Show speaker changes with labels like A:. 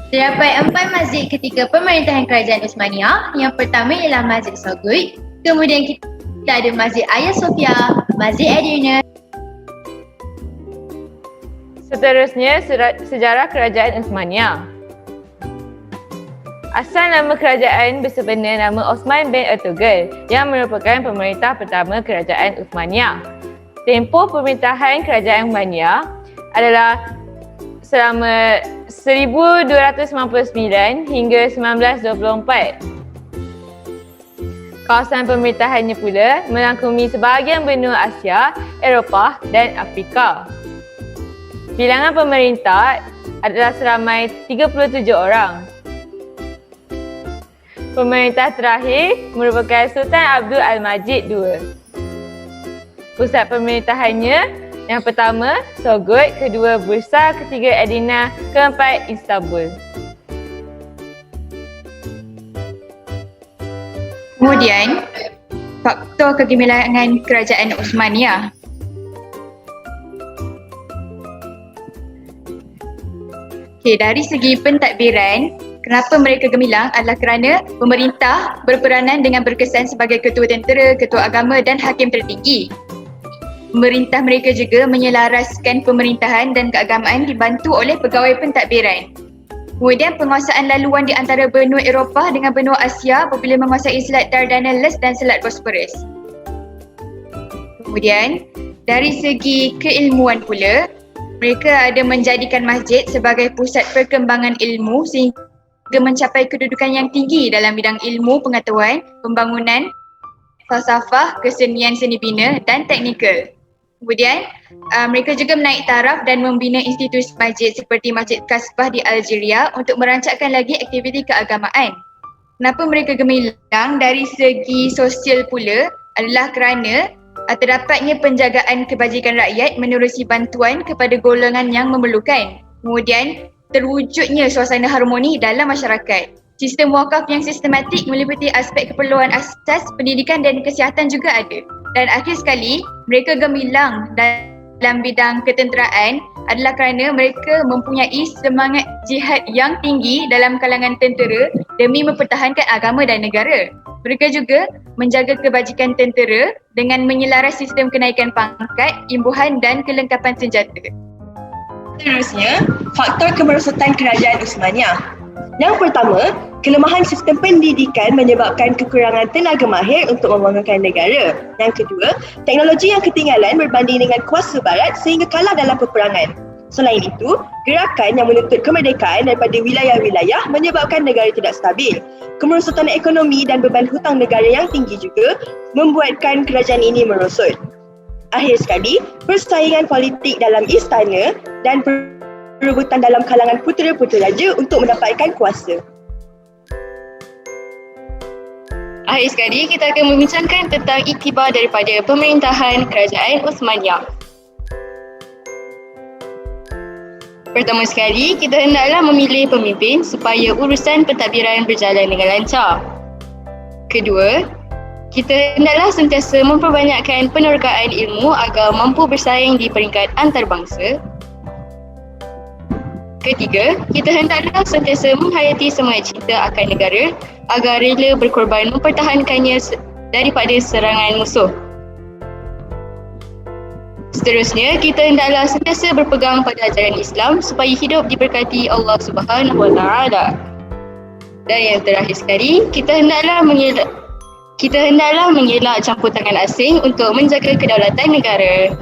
A: Terdapat 4 masjid ketika pemerintahan Kerajaan Uthmaniyah. Yang pertama ialah Masjid Sogui, kemudian kita ada Masjid Hagia Sophia, Masjid Adyuna.
B: Seterusnya, sejarah Kerajaan Uthmaniyah. Asal nama kerajaan bersebenar nama Osman bin Ertugrul yang merupakan pemerintah pertama Kerajaan Uthmaniyah. Tempoh pemerintahan Kerajaan Uthmaniyah adalah selama 1299 hingga 1924. Kawasan pemerintahannya pula merangkumi sebahagian benua Asia, Eropah dan Afrika. Bilangan pemerintah adalah seramai 37 orang. Pemerintah terakhir merupakan Sultan Abdul Al-Majid II. Pusat pemerintahannya yang pertama Sogod, kedua Bursa, ketiga Edirne, keempat Istanbul.
A: Kemudian, faktor kegemilangan Kerajaan Uthmaniyah. Dari segi pentadbiran, kenapa mereka gemilang adalah kerana pemerintah berperanan dengan berkesan sebagai ketua tentera, ketua agama dan hakim tertinggi. Pemerintah mereka juga menyelaraskan pemerintahan dan keagamaan dibantu oleh pegawai pentadbiran. Kemudian penguasaan laluan di antara benua Eropah dengan benua Asia apabila menguasai Selat Dardanelles dan Selat Bosporus. Kemudian dari segi keilmuan pula, mereka ada menjadikan masjid sebagai pusat perkembangan ilmu sehingga mencapai kedudukan yang tinggi dalam bidang ilmu pengetahuan, pembangunan, falsafah, kesenian seni bina dan teknikal. Kemudian mereka juga menaik taraf dan membina institusi masjid seperti Masjid Kasbah di Algeria untuk merancangkan lagi aktiviti keagamaan. Kenapa mereka gemilang dari segi sosial pula adalah kerana terdapatnya penjagaan kebajikan rakyat menerusi bantuan kepada golongan yang memerlukan. Kemudian terwujudnya suasana harmoni dalam masyarakat. Sistem wakaf yang sistematik meliputi aspek keperluan asas, pendidikan dan kesihatan juga ada. Dan akhir sekali, mereka gemilang dalam bidang ketenteraan adalah kerana mereka mempunyai semangat jihad yang tinggi dalam kalangan tentera demi mempertahankan agama dan negara. Mereka juga menjaga kebajikan tentera dengan menyelaras sistem kenaikan pangkat, imbuhan dan kelengkapan senjata.
C: Seterusnya, faktor kemerosotan Kerajaan Uthmaniyah. Yang pertama, kelemahan sistem pendidikan menyebabkan kekurangan tenaga mahir untuk membangunkan negara. Yang kedua, teknologi yang ketinggalan berbanding dengan kuasa barat sehingga kalah dalam peperangan. Selain itu, gerakan yang menuntut kemerdekaan daripada wilayah-wilayah menyebabkan negara tidak stabil. Kemerosotan ekonomi dan beban hutang negara yang tinggi juga membuatkan kerajaan ini merosot. Akhir sekali, persaingan politik dalam istana dan perebutan dalam kalangan putera-putera raja untuk mendapatkan kuasa.
A: Akhir sekali, kita akan membincangkan tentang iktibar daripada pemerintahan Kerajaan Uthmaniyah. Pertama sekali, kita hendaklah memilih pemimpin supaya urusan pentadbiran berjalan dengan lancar. Kedua, kita hendaklah sentiasa memperbanyakkan penerokaan ilmu agar mampu bersaing di peringkat antarabangsa. Ketiga, kita hendaklah sentiasa menghayati semangat cinta akan negara agar rela berkorban mempertahankannya daripada serangan musuh. Seterusnya, kita hendaklah sentiasa berpegang pada ajaran Islam supaya hidup diberkati Allah Subhanahu Wa Taala. Dan yang terakhir sekali, kita hendaklah mengelak campur tangan asing untuk menjaga kedaulatan negara.